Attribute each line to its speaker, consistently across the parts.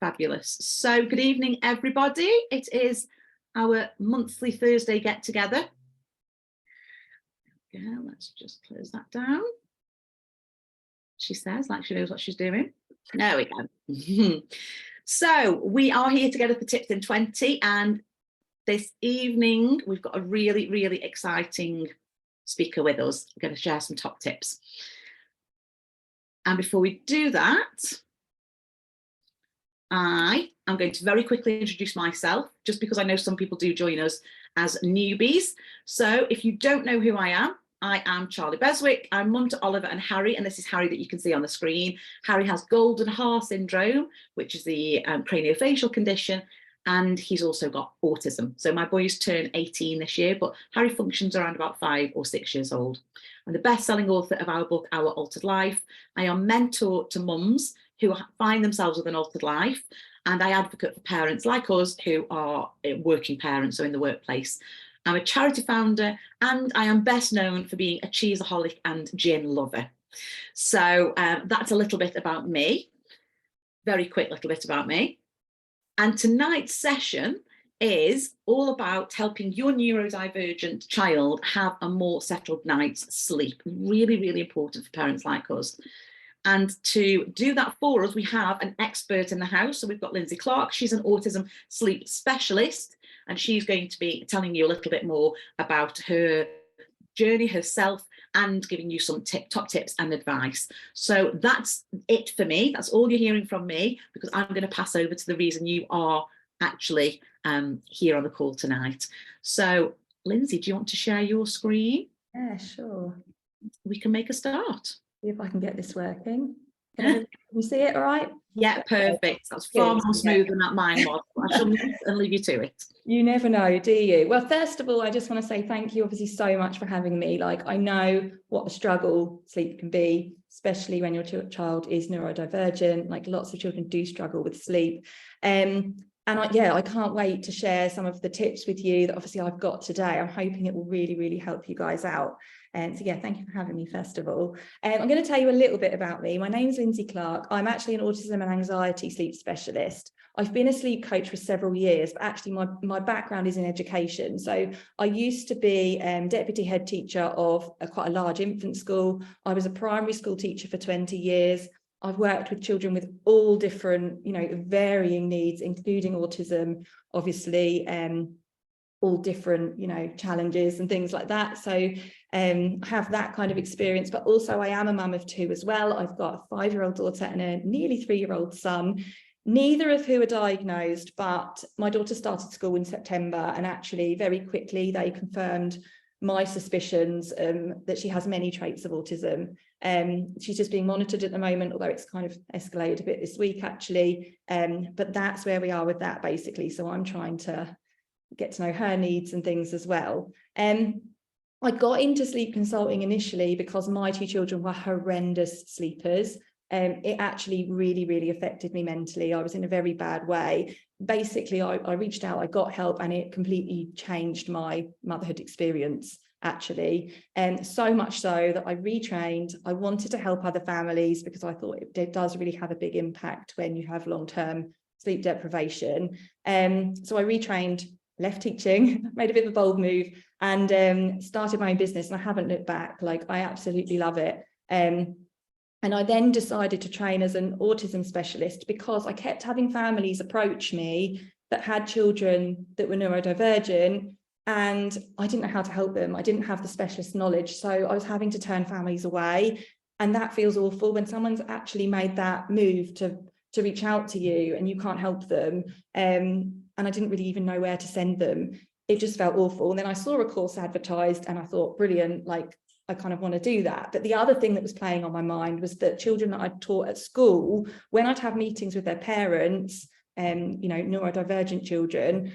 Speaker 1: Fabulous. So good evening, everybody. It is our monthly Thursday get together. Yeah, let's just close that down. She says, like she knows what she's doing. There we go. So we are here together for Tips in 20, and this evening we've got a really, really exciting speaker with us. We're going to share some top tips. And before we do that, I am going to very quickly introduce myself, just because I know some people do join us as newbies. So if you don't know who I am Charlie Beswick. I'm mum to Oliver and Harry, and this is Harry that you can see on the screen. Harry has golden hair syndrome, which is the craniofacial condition, and he's also got autism. So my boys turn 18 this year, but Harry functions around about 5 or 6 years old. I'm the best-selling author of our book, Our Altered Life. I am mentor to mums who find themselves with an altered life, and I advocate for parents like us who are working parents, so in the workplace. I'm a charity founder, and I am best known for being a cheeseaholic and gin lover. So that's a little bit about me, very quick little bit about me. And tonight's session is all about helping your neurodivergent child have a more settled night's sleep. Really, really important for parents like us. And to do that for us, we have an expert in the house. So we've got Lindsey Clark. She's an autism sleep specialist, and she's going to be telling you a little bit more about her journey herself and giving you some top tips and advice. So that's it for me. That's all you're hearing from me, because I'm going to pass over to the reason you are actually here on the call tonight. So Lindsey, do you want to share your screen?
Speaker 2: Yeah, sure.
Speaker 1: We can make a start.
Speaker 2: See if I can get this working. Can you see it all right?
Speaker 1: Yeah, perfect. That's far more smooth than that mine was. I shall leave you to it.
Speaker 2: You never know, do you? Well, first of all, I just want to say thank you obviously so much for having me. Like, I know what a struggle sleep can be, especially when your child is neurodivergent. Like, lots of children do struggle with sleep. And I can't wait to share some of the tips with you that obviously I've got today. I'm hoping it will really, really help you guys out. So yeah, thank you for having me first of all. I'm going to tell you a little bit about me. My name's Lindsey Clark. I'm actually an autism and anxiety sleep specialist. I've been a sleep coach for several years, but actually my background is in education. So I used to be deputy head teacher of quite a large infant school. I was a primary school teacher for 20 years. I've worked with children with all different, varying needs, including autism, obviously, all different, challenges and things like that. So I have that kind of experience, but also I am a mum of 2 as well. I've got a 5-year-old daughter and a nearly 3-year-old son, neither of who are diagnosed, but my daughter started school in September, and actually very quickly they confirmed my suspicions that she has many traits of autism. She's just being monitored at the moment, although it's kind of escalated a bit this week actually, but that's where we are with that basically. So I'm trying to get to know her needs and things as well. I got into sleep consulting initially because my 2 children were horrendous sleepers. It actually really, really affected me mentally. I was in a very bad way. Basically, I reached out, I got help, and it completely changed my motherhood experience, actually. And so much so that I retrained. I wanted to help other families because I thought it does really have a big impact when you have long-term sleep deprivation. So I retrained, left teaching, made a bit of a bold move, and started my own business. And I haven't looked back. Like, I absolutely love it. And I then decided to train as an autism specialist because I kept having families approach me that had children that were neurodivergent, and I didn't know how to help them. I didn't have the specialist knowledge. So I was having to turn families away. And that feels awful when someone's actually made that move to reach out to you and you can't help them. And I didn't really even know where to send them. It just felt awful. And then I saw a course advertised and I thought, brilliant, like, I kind of want to do that. But the other thing that was playing on my mind was that children that I'd taught at school, when I'd have meetings with their parents, neurodivergent children,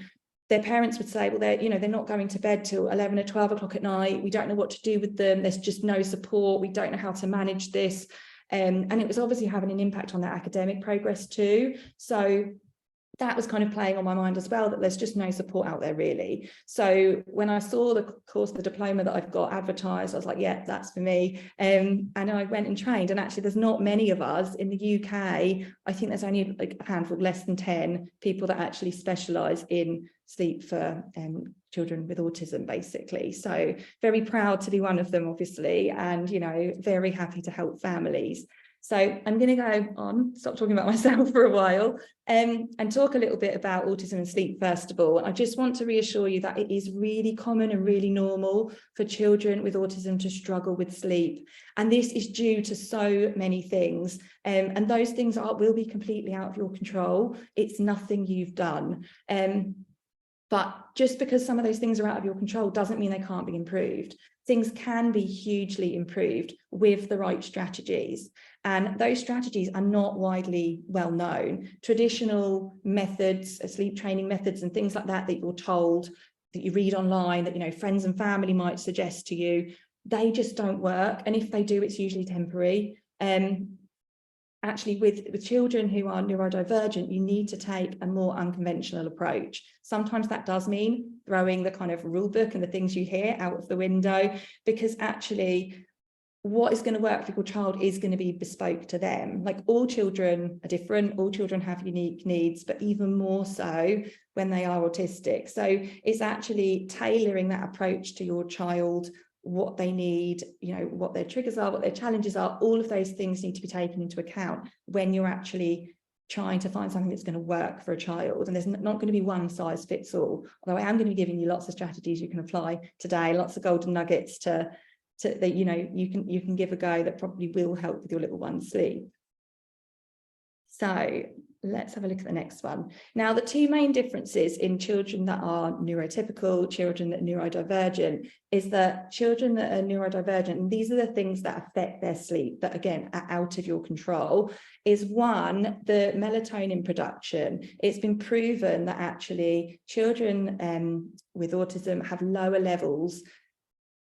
Speaker 2: their parents would say, well, they're not going to bed till 11 or 12 o'clock at night. We don't know what to do with them. There's just no support. We don't know how to manage this. And it was obviously having an impact on their academic progress too. So that was kind of playing on my mind as well, that there's just no support out there really. So when I saw the course, the diploma that I've got advertised, I was like, yeah, that's for me. And I went and trained, and actually there's not many of us in the UK. I think there's only like a handful, less than 10 people that actually specialise in sleep for children with autism, basically. So very proud to be one of them, obviously, and, you know, very happy to help families. So I'm going to go on, stop talking about myself for a while, and talk a little bit about autism and sleep first of all. I just want to reassure you that it is really common and really normal for children with autism to struggle with sleep. And this is due to so many things. And those things will be completely out of your control. It's nothing you've done. But just because some of those things are out of your control doesn't mean they can't be improved. Things can be hugely improved with the right strategies. And those strategies are not widely well known. Traditional methods, sleep training methods and things like that you're told, that you read online, that, you know, friends and family might suggest to you, they just don't work. And if they do, it's usually temporary. Actually, with children who are neurodivergent, you need to take a more unconventional approach. Sometimes that does mean throwing the kind of rule book and the things you hear out of the window, because actually what is going to work for your child is going to be bespoke to them. Like, all children are different, all children have unique needs, but even more so when they are autistic. So it's actually tailoring that approach to your child, what they need, you know, what their triggers are, what their challenges are. All of those things need to be taken into account when you're actually trying to find something that's going to work for a child. And there's not going to be one size fits all, although I am going to be giving you lots of strategies you can apply today, lots of golden nuggets to that, you know, you can give a go that probably will help with your little one's sleep. So let's have a look at the next one. Now, the two main differences in children that are neurotypical, children that are neurodivergent, is that children that are neurodivergent, and these are the things that affect their sleep, that again are out of your control, is one, the melatonin production. It's been proven that actually children with autism have lower levels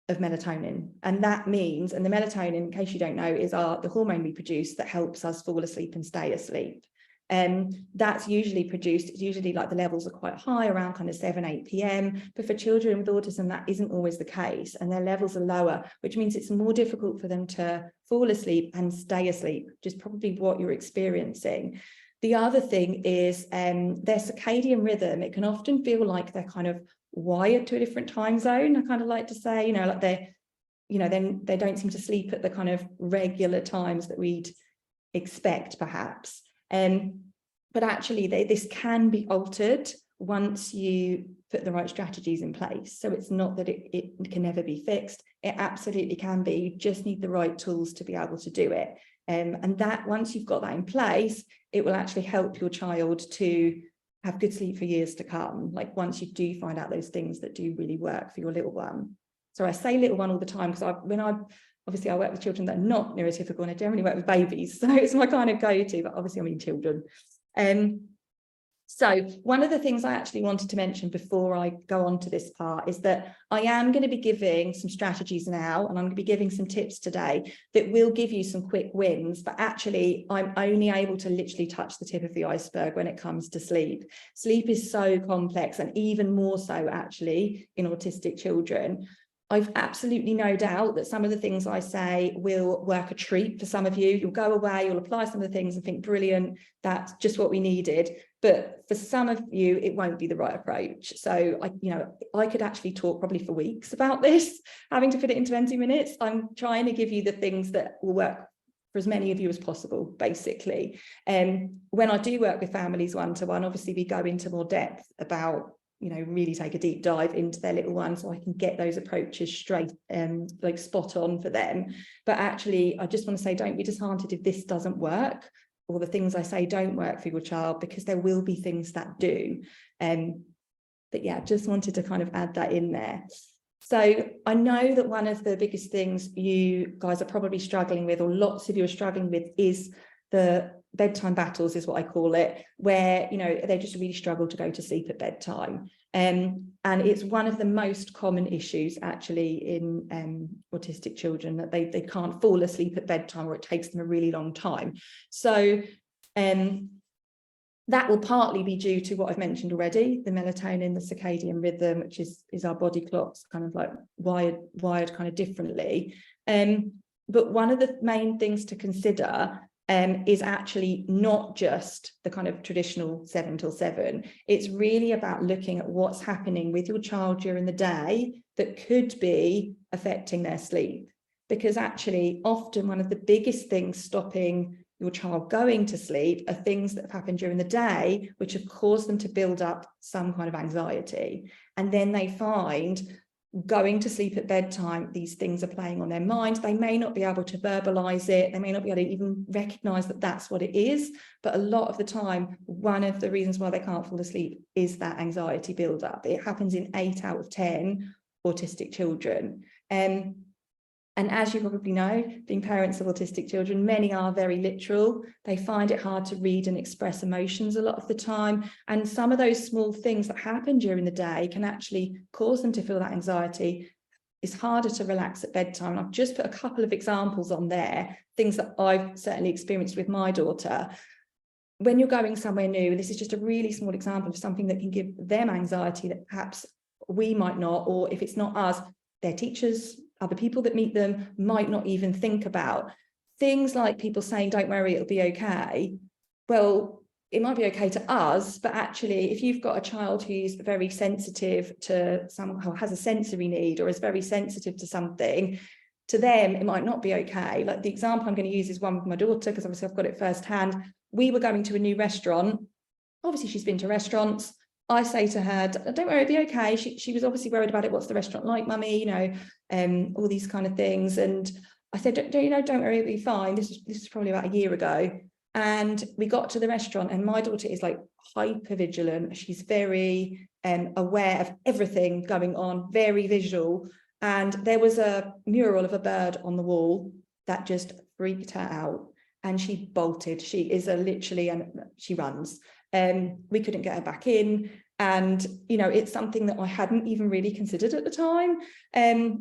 Speaker 2: of melatonin, and that means, and the melatonin, in case you don't know, is the hormone we produce that helps us fall asleep and stay asleep. That's usually produced, it's usually like the levels are quite high, around kind of 7-8 p.m. But for children with autism, that isn't always the case, and their levels are lower, which means it's more difficult for them to fall asleep and stay asleep, which is probably what you're experiencing. The other thing is their circadian rhythm. It can often feel like they're kind of wired to a different time zone. I kind of like to say, you know, like they're, you know, then they don't seem to sleep at the kind of regular times that we'd expect, perhaps. But actually this can be altered once you put the right strategies in place. So it's not that it can never be fixed. It absolutely can be. You just need the right tools to be able to do it. And that, once you've got that in place, it will actually help your child to have good sleep for years to come. Like, once you do find out those things that do really work for your little one. So I say little one all the time, because obviously I work with children that are not neurotypical, and I generally work with babies, so it's my kind of go-to, but obviously I mean children. So one of the things I actually wanted to mention before I go on to this part is that I am going to be giving some strategies now, and I'm going to be giving some tips today that will give you some quick wins, but actually I'm only able to literally touch the tip of the iceberg when it comes to sleep. Sleep is so complex, and even more so actually in autistic children. I've absolutely no doubt that some of the things I say will work a treat for some of you. You'll go away, you'll apply some of the things and think, brilliant, that's just what we needed. But for some of you, it won't be the right approach. So I could actually talk probably for weeks about this, having to fit it in 20 minutes. I'm trying to give you the things that will work for as many of you as possible, basically. When I do work with families one-to-one, obviously we go into more depth about, really take a deep dive into their little one, so I can get those approaches straight, like spot on for them. But actually, I just want to say, don't be disheartened if this doesn't work, or the things I say don't work for your child, because there will be things that do. But yeah, just wanted to kind of add that in there. So I know that one of the biggest things you guys are probably struggling with, or lots of you are struggling with, is the bedtime battles, is what I call it, where they just really struggle to go to sleep at bedtime, and it's one of the most common issues actually in autistic children, that they can't fall asleep at bedtime, or it takes them a really long time. So That will partly be due to what I've mentioned already, the melatonin, the circadian rhythm, which is our body clocks kind of like wired kind of differently. But one of the main things to consider is actually not just the kind of traditional 7 till 7. It's really about looking at what's happening with your child during the day that could be affecting their sleep. Because actually, often one of the biggest things stopping your child going to sleep are things that have happened during the day, which have caused them to build up some kind of anxiety. And then they find going to sleep at bedtime, these things are playing on their mind. They may not be able to verbalize it. They may not be able to even recognize that that's what it is. But a lot of the time, one of the reasons why they can't fall asleep is that anxiety buildup. It happens in 8 out of 10 autistic children. And as you probably know, being parents of autistic children, many are very literal. They find it hard to read and express emotions a lot of the time. And some of those small things that happen during the day can actually cause them to feel that anxiety. It's harder to relax at bedtime. And I've just put a couple of examples on there, things that I've certainly experienced with my daughter. When you're going somewhere new, this is just a really small example of something that can give them anxiety that perhaps we might not, or if it's not us, their teachers, other people that meet them might not even think about. Things like people saying, don't worry, it'll be okay. Well, it might be okay to us, but actually, if you've got a child who's very sensitive to somehow has a sensory need or is very sensitive to something, to them, it might not be okay. Like the example I'm going to use is one with my daughter, because obviously I've got it firsthand. We were going to a new restaurant. Obviously, she's been to restaurants. I say to her, don't worry, it'll be okay. She was obviously worried about it. What's the restaurant like, mummy? You know, all these kind of things. And I said, don't worry, it'll be fine. This is probably about a year ago. And we got to the restaurant and my daughter is like hyper vigilant. She's very aware of everything going on, very visual. And there was a mural of a bird on the wall that just freaked her out. And she bolted. She is literally, and she runs. We couldn't get her back in. And, you know, it's something that I hadn't even really considered at the time.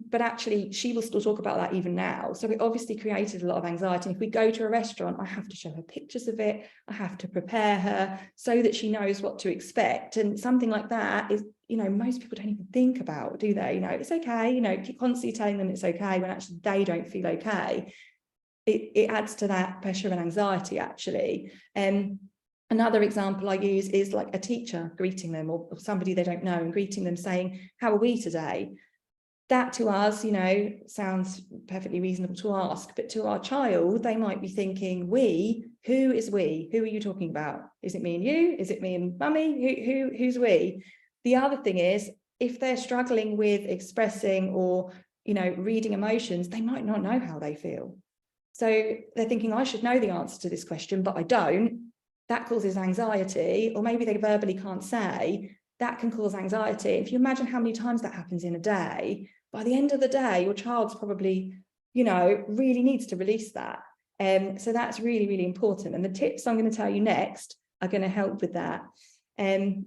Speaker 2: But actually, she will still talk about that even now. So it obviously created a lot of anxiety. And if we go to a restaurant, I have to show her pictures of it. I have to prepare her so that she knows what to expect. And something like that is, you know, most people don't even think about, do they? You know, it's okay, you know, keep constantly telling them it's okay when actually they don't feel okay. It adds to that pressure and anxiety, actually. Another example I use is like a teacher greeting them or somebody they don't know and greeting them saying, how are we today? That to us, you know, sounds perfectly reasonable to ask, but to our child, they might be thinking, we, who is we? Who are you talking about? Is it me and you? Is it me and mummy? Who's we? The other thing is, if they're struggling with expressing or, you know, reading emotions, they might not know how they feel. So they're thinking, I should know the answer to this question, but I don't. That causes anxiety, or maybe they verbally can't say, that can cause anxiety. If you imagine how many times that happens in a day, by the end of the day, your child's probably, you know, really needs to release that. So that's really, really important. And the tips I'm going to tell you next are going to help with that. So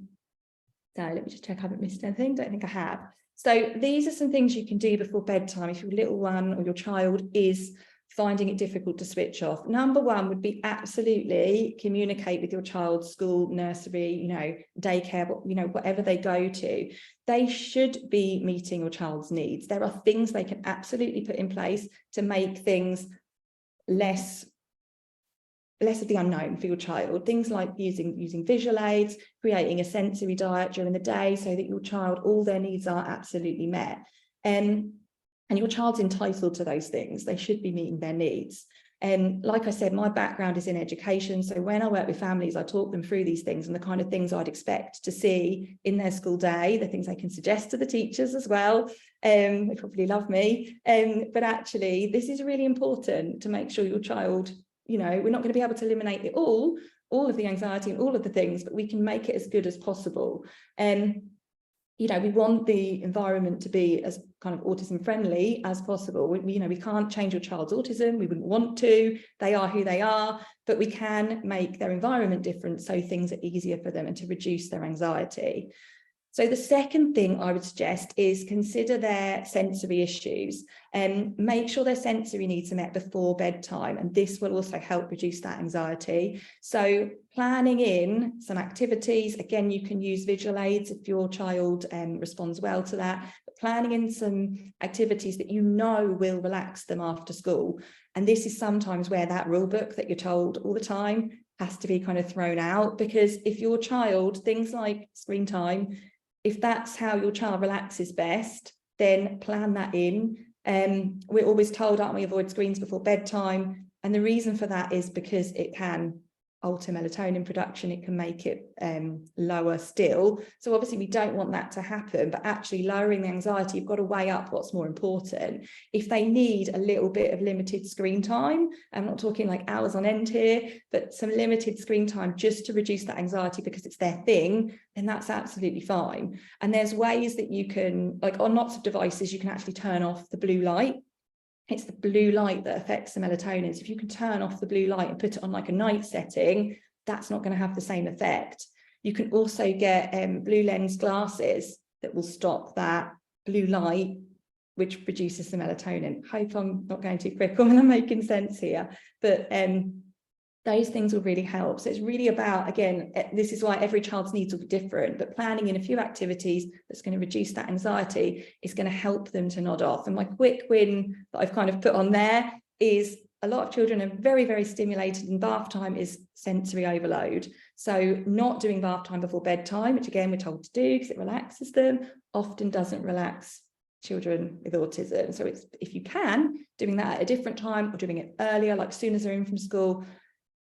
Speaker 2: let me just check I haven't missed anything. Don't think I have. So these are some things you can do before bedtime if your little one or your child is finding it difficult to switch off. Number one would be absolutely communicate with your child's school, nursery, you know, daycare, you know, whatever they go to. They should be meeting your child's needs. There are things they can absolutely put in place to make things less of the unknown for your child. Things like using visual aids, creating a sensory diet during the day so that your child, all their needs are absolutely met. And your child's entitled to those things. They should be meeting their needs. And like I said, my background is in education. So when I work with families, I talk them through these things and the kind of things I'd expect to see in their school day, the things I can suggest to the teachers as well. They probably love me. But actually, this is really important to make sure your child, you know, we're not going to be able to eliminate it all of the anxiety and all of the things, but we can make it as good as possible. You know, we want the environment to be as kind of autism friendly as possible. You know, we can't change your child's autism. We wouldn't want to. They are who they are, but we can make their environment different so things are easier for them and to reduce their anxiety. So the second thing I would suggest is consider their sensory issues and make sure their sensory needs are met before bedtime. And this will also help reduce that anxiety. So planning in some activities, again, you can use visual aids if your child responds well to that, but planning in some activities that you know will relax them after school. And this is sometimes where that rule book that you're told all the time has to be kind of thrown out, because if your child, things like screen time, if that's how your child relaxes best, then plan that in. We're always told, aren't we, avoid screens before bedtime. And the reason for that is because it can alter melatonin production, it can make it lower still. So obviously we don't want that to happen, but actually lowering the anxiety, you've got to weigh up what's more important. If they need a little bit of limited screen time, I'm not talking like hours on end here, but some limited screen time just to reduce that anxiety because it's their thing, then that's absolutely fine. And there's ways that you can, like on lots of devices, you can actually turn off the blue light. It's the blue light that affects the melatonin. So if you can turn off the blue light and put it on like a night setting, that's not going to have the same effect. You can also get blue lens glasses that will stop that blue light, which produces the melatonin. Hope I'm not going too quick or I'm making sense here, but those things will really help. So it's really about, again, this is why every child's needs will be different, but planning in a few activities that's going to reduce that anxiety is going to help them to nod off. And my quick win that I've kind of put on there is a lot of children are very, very stimulated, and bath time is sensory overload. So not doing bath time before bedtime, which again, we're told to do because it relaxes them, often doesn't relax children with autism. So it's, if you can, doing that at a different time or doing it earlier, like as soon as they're in from school,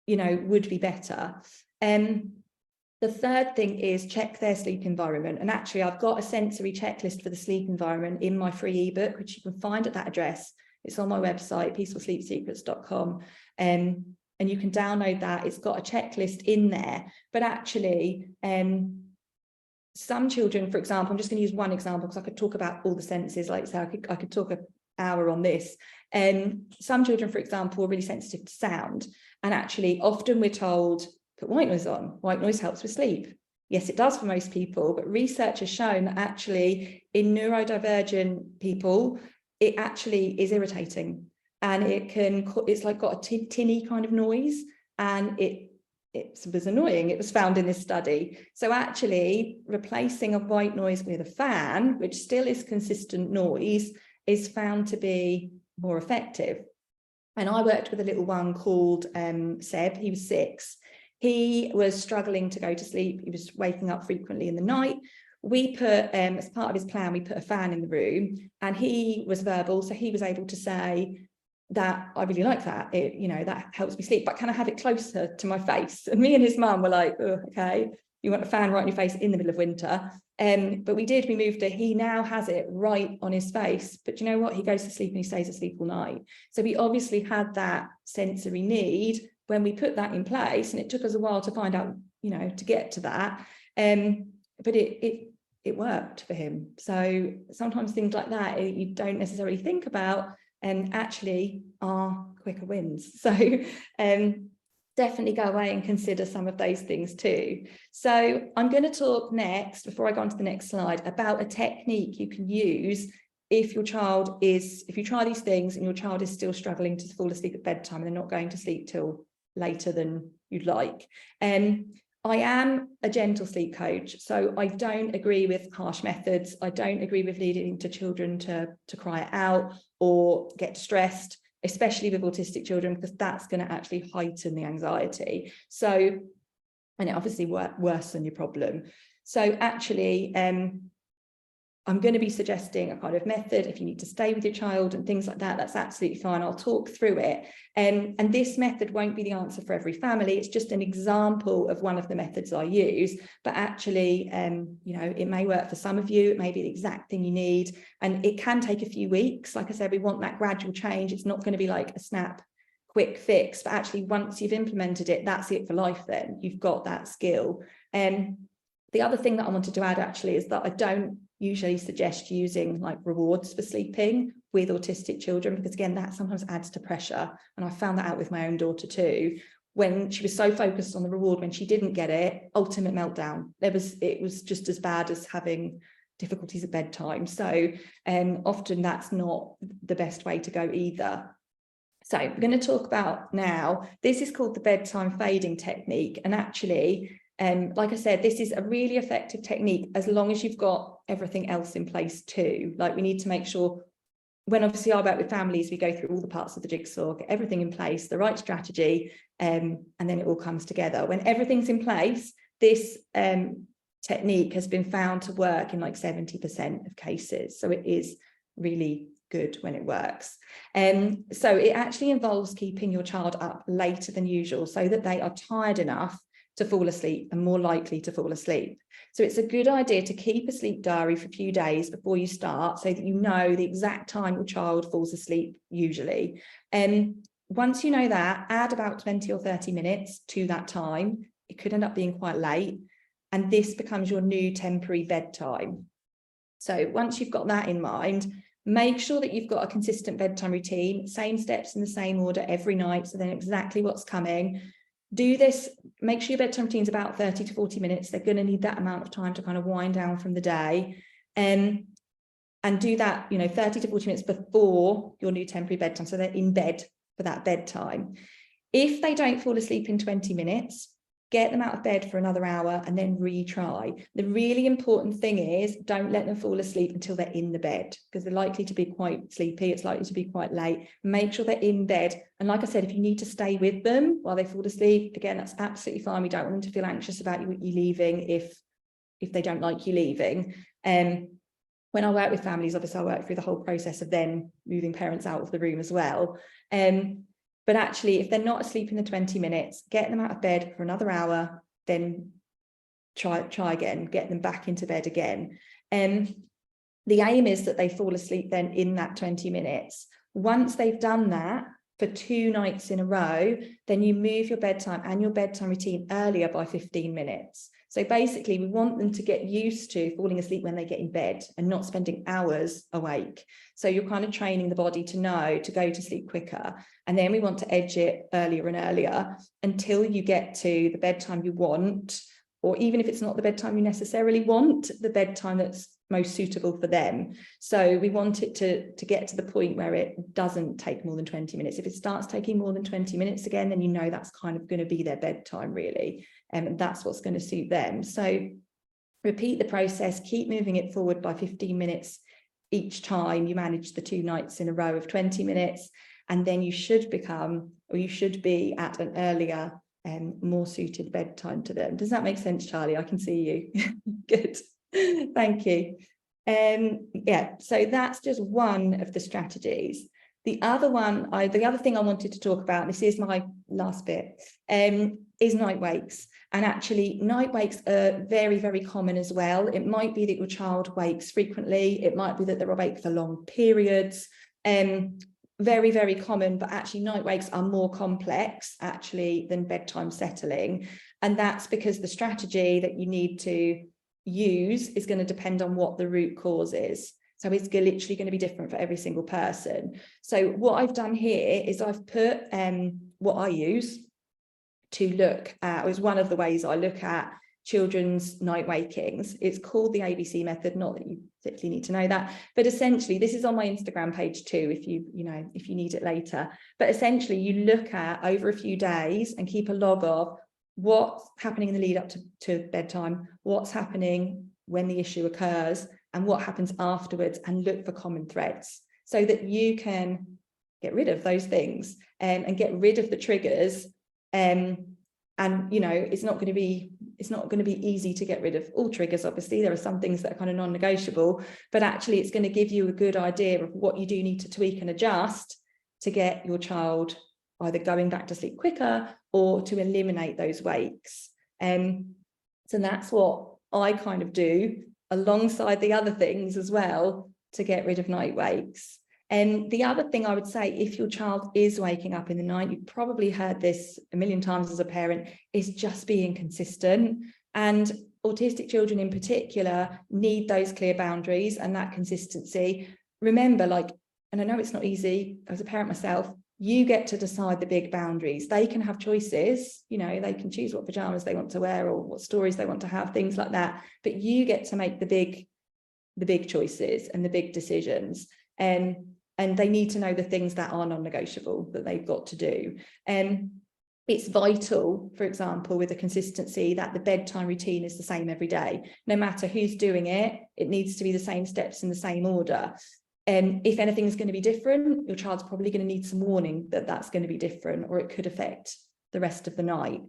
Speaker 2: you know, would be better. The third thing is check their sleep environment. And actually, I've got a sensory checklist for the sleep environment in my free ebook, which you can find at that address. It's on my website, peacefulsleepsecrets.com. And you can download that. It's got a checklist in there. But actually, some children, for example, I'm just going to use one example because I could talk about all the senses, like so I could talk an hour on this. Some children, for example, are really sensitive to sound. And actually, often we're told, put white noise on. White noise helps with sleep. Yes, it does for most people, but research has shown that actually in neurodivergent people, it actually is irritating. And it's like got a tinny kind of noise, and it was annoying. It was found in this study. So actually replacing a white noise with a fan, which still is consistent noise, is found to be more effective. And I worked with a little one called Seb. He was 6. He was struggling to go to sleep. He was waking up frequently in the night. We put, as part of his plan, we put a fan in the room, and he was verbal. So he was able to say that, I really like that. It, you know, that helps me sleep, but can I have it closer to my face? And me and his mum were like, oh, okay, you want a fan right on your face in the middle of winter. But we moved it. He now has it right on his face. But you know what? He goes to sleep and he stays asleep all night. So we obviously had that sensory need when we put that in place. And it took us a while to find out, you know, to get to that. But it worked for him. So sometimes things like that you don't necessarily think about and actually are quicker wins. So definitely go away and consider some of those things too. So I'm going to talk next, before I go on to the next slide, about a technique you can use if you try these things and your child is still struggling to fall asleep at bedtime and they're not going to sleep till later than you'd like. I am a gentle sleep coach, so I don't agree with harsh methods. I don't agree with leading to children to cry it out or get distressed, especially with autistic children, because that's going to actually heighten the anxiety. So, and it obviously worsen your problem. So actually, I'm going to be suggesting a kind of method if you need to stay with your child and things like that. That's absolutely fine. I'll talk through it. And this method won't be the answer for every family. It's just an example of one of the methods I use. But actually, you know, it may work for some of you. It may be the exact thing you need. And it can take a few weeks. Like I said, we want that gradual change. It's not going to be like a snap, quick fix. But actually, once you've implemented it, that's it for life then. You've got that skill. The other thing that I wanted to add actually is that I don't usually suggest using like rewards for sleeping with autistic children, because again, that sometimes adds to pressure. And I found that out with my own daughter too. when she was so focused on the reward, when she didn't get it, ultimate meltdown. It was just as bad as having difficulties at bedtime. So often that's not the best way to go either. So we're going to talk about now, this is called the bedtime fading technique. And actually, like I said, this is a really effective technique as long as you've got everything else in place too. Like, we need to make sure, when obviously I work with families, we go through all the parts of the jigsaw, get everything in place, the right strategy, and then it all comes together. When everything's in place, this technique has been found to work in like 70% of cases. So it is really good when it works. So it actually involves keeping your child up later than usual so that they are tired enough to fall asleep and more likely to fall asleep. So it's a good idea to keep a sleep diary for a few days before you start, so that you know the exact time your child falls asleep usually. Once you know that, add about 20 or 30 minutes to that time. It could end up being quite late, and this becomes your new temporary bedtime. So once you've got that in mind, make sure that you've got a consistent bedtime routine, same steps in the same order every night, so then exactly what's coming. Do this, make sure your bedtime routine is about 30 to 40 minutes. They're going to need that amount of time to kind of wind down from the day. And do that, 30 to 40 minutes before your new temporary bedtime, so they're in bed for that bedtime. If they don't fall asleep in 20 minutes, get them out of bed for another hour and then retry. The really important thing is, don't let them fall asleep until they're in the bed, because they're likely to be quite sleepy. It's likely to be quite late. Make sure they're in bed. And like I said, if you need to stay with them while they fall asleep, again, that's absolutely fine. We don't want them to feel anxious about you leaving if they don't like you leaving. When I work with families, obviously I work through the whole process of then moving parents out of the room as well. But actually, if they're not asleep in the 20 minutes, get them out of bed for another hour, then try again, get them back into bed again. The aim is that they fall asleep then in that 20 minutes. Once they've done that for 2 nights in a row, then you move your bedtime and your bedtime routine earlier by 15 minutes. So basically, we want them to get used to falling asleep when they get in bed and not spending hours awake. So you're kind of training the body to know to go to sleep quicker. And then we want to edge it earlier and earlier until you get to the bedtime you want, or even if it's not the bedtime you necessarily want, the bedtime that's most suitable for them. So we want it to get to the point where it doesn't take more than 20 minutes. If it starts taking more than 20 minutes again, then you know that's kind of going to be their bedtime really. And that's what's going to suit them. So repeat the process, keep moving it forward by 15 minutes each time you manage the 2 nights in a row of 20 minutes. And then you should be at an earlier and more suited bedtime to them. Does that make sense, Charlie? I can see you. Good. Thank you. Yeah, so that's just one of the strategies. The other thing I wanted to talk about, this is my last bit, is night wakes. And actually, night wakes are very, very common as well. It might be that your child wakes frequently. It might be that they're awake for long periods. Very, very common, but actually night wakes are more complex actually than bedtime settling. And that's because the strategy that you need to use is going to depend on what the root cause is. So it's literally going to be different for every single person. So what I've done here is I've put what I use to look at, or is one of the ways I look at children's night wakings. It's called the ABC method, not that you particularly need to know that, but essentially this is on my Instagram page too, if you need it later. But essentially you look at over a few days and keep a log of what's happening in the lead up to bedtime, what's happening when the issue occurs, and what happens afterwards, and look for common threads so that you can get rid of those things and get rid of the triggers. And it's not going to be easy to get rid of all triggers. Obviously, there are some things that are kind of non-negotiable, but actually it's going to give you a good idea of what you do need to tweak and adjust to get your child either going back to sleep quicker or to eliminate those wakes. So that's what I kind of do alongside the other things as well to get rid of night wakes. And the other thing I would say, if your child is waking up in the night, you've probably heard this a million times as a parent, is just being consistent. And autistic children in particular need those clear boundaries and that consistency. Remember, and I know it's not easy, as a parent myself, You get to decide the big boundaries. They can have choices, you know, they can choose what pajamas they want to wear or what stories they want to have, things like that. But you get to make the big choices and the big decisions. And they need to know the things that are non-negotiable that they've got to do. It's vital, for example, with the consistency that the bedtime routine is the same every day. No matter who's doing it, it needs to be the same steps in the same order. If anything's going to be different, your child's probably going to need some warning that that's going to be different, or it could affect the rest of the night.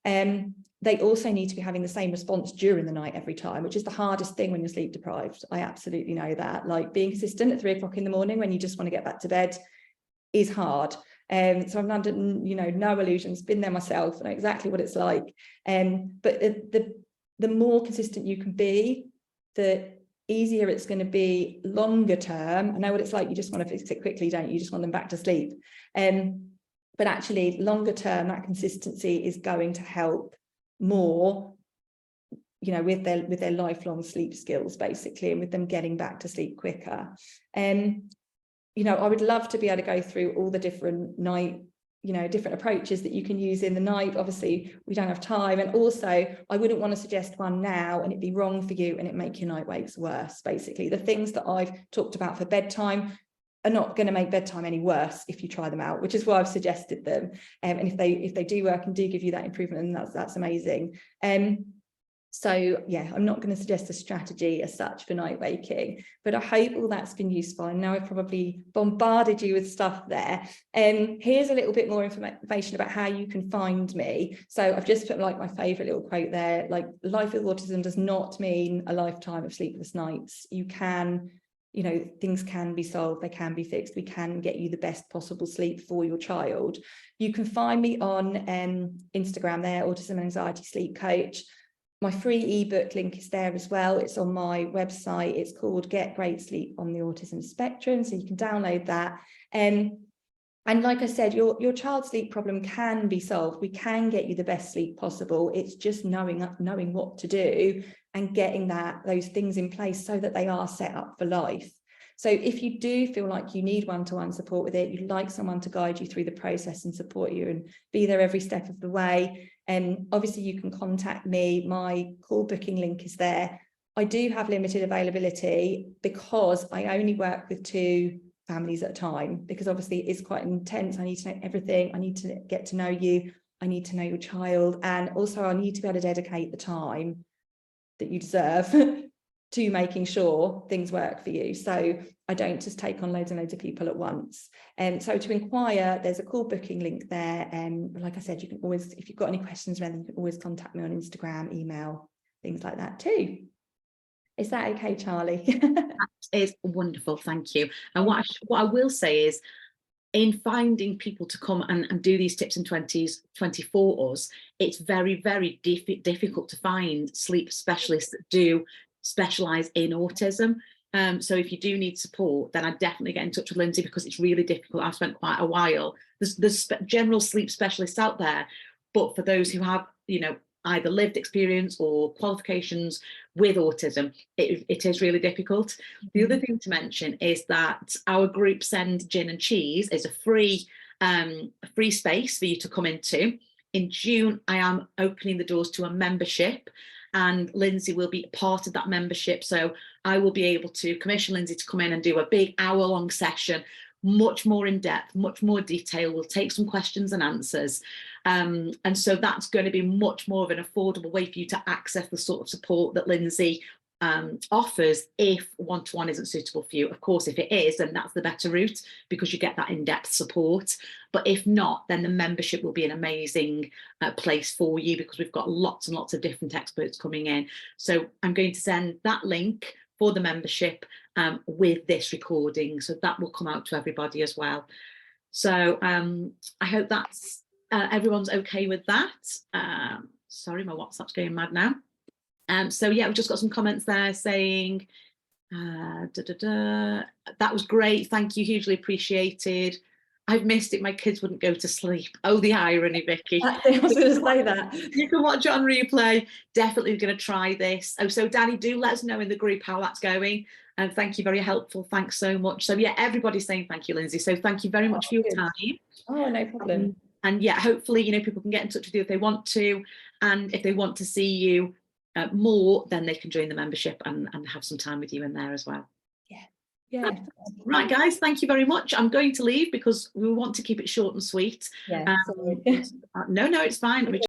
Speaker 2: They also need to be having the same response during the night every time, which is the hardest thing when you're sleep deprived. I absolutely know that. Like, being consistent at 3 o'clock in the morning when you just want to get back to bed is hard. So I've under, you know, no illusions, been there myself, I know exactly what it's like. But the more consistent you can be, the easier it's going to be longer term. I know what it's like, you just want to fix it quickly, don't you? You just want them back to sleep. But actually, longer term, that consistency is going to help more, you know, with their lifelong sleep skills, basically, and with them getting back to sleep quicker. You know, I would love to be able to go through all the different night, you know, different approaches that you can use in the night. Obviously, we don't have time. And also, I wouldn't want to suggest one now and it'd be wrong for you and it make your night wakes worse. Basically, the things that I've talked about for bedtime are not going to make bedtime any worse if you try them out, which is why I've suggested them. And if they do work and do give you that improvement, then that's amazing. So yeah, I'm not going to suggest a strategy as such for night waking, but I hope all that's been useful. I know I've probably bombarded you with stuff there. Here's a little bit more information about how you can find me. So I've just put like my favourite little quote there, like, life with autism does not mean a lifetime of sleepless nights. You can, you know, things can be solved, they can be fixed. We can get you the best possible sleep for your child. You can find me on Instagram there, Autism and Anxiety Sleep Coach. My free ebook link is there as well. It's on my website. It's called Get Great Sleep on the Autism Spectrum. So you can download that. And like I said, your child's sleep problem can be solved. We can get you the best sleep possible. It's just knowing what to do and getting those things in place so that they are set up for life. So if you do feel like you need one-to-one support with it, you'd like someone to guide you through the process and support you and be there every step of the way, and obviously you can contact me. My call booking link is there. I do have limited availability because I only work with 2 families at a time, because obviously it is quite intense. I need to know everything. I need to get to know you. I need to know your child. And also I need to be able to dedicate the time that you deserve to making sure things work for you. So I don't just take on loads and loads of people at once. So to inquire, there's a call booking link there. And like I said, you can always, if you've got any questions or anything, you can always contact me on Instagram, email, things like that too. Is that okay, Charlie?
Speaker 1: That is wonderful, thank you. And what I will say is, in finding people to come and do these tips and 20s for us, it's very, very difficult to find sleep specialists that do specialise in autism. So if you do need support, then I'd definitely get in touch with Lindsey, because it's really difficult. I've spent quite a while. There's general sleep specialists out there, but for those who have, you know, either lived experience or qualifications with autism, it is really difficult. The other thing to mention is that our group Send Gin and Cheese is a free space for you to come into. In June, I am opening the doors to a membership, and Lindsey will be part of that membership. So I will be able to commission Lindsey to come in and do a big hour-long session, much more in depth, much more detail. We'll take some questions and answers. And so that's going to be much more of an affordable way for you to access the sort of support that Lindsey offers if one-to-one isn't suitable for you. Of course, if it is, then that's the better route, because you get that in-depth support. But if not, then the membership will be an amazing place for you, because we've got lots and lots of different experts coming in. So I'm going to send that link for the membership with this recording, so that will come out to everybody as well. So I hope that's everyone's okay with that. Sorry, my WhatsApp's going mad now. So yeah, we've just got some comments there saying that was great, thank you, hugely appreciated. I've missed it. My kids wouldn't go to sleep. Oh, the irony, Vicky.
Speaker 2: I was going to say that.
Speaker 1: You can watch it on replay. Definitely going to try this. Oh, so Danny, do let us know in the group how that's going. And thank you, very helpful. Thanks so much. So yeah, everybody's saying thank you, Lindsay. So thank you very much for your time.
Speaker 2: Oh, no problem.
Speaker 1: And yeah, hopefully, people can get in touch with you if they want to. And if they want to see you more, then they can join the membership and have some time with you in there as well.
Speaker 2: Yeah.
Speaker 1: Right, guys, thank you very much. I'm going to leave because we want to keep it short and sweet.
Speaker 2: Yeah.
Speaker 1: No, it's fine.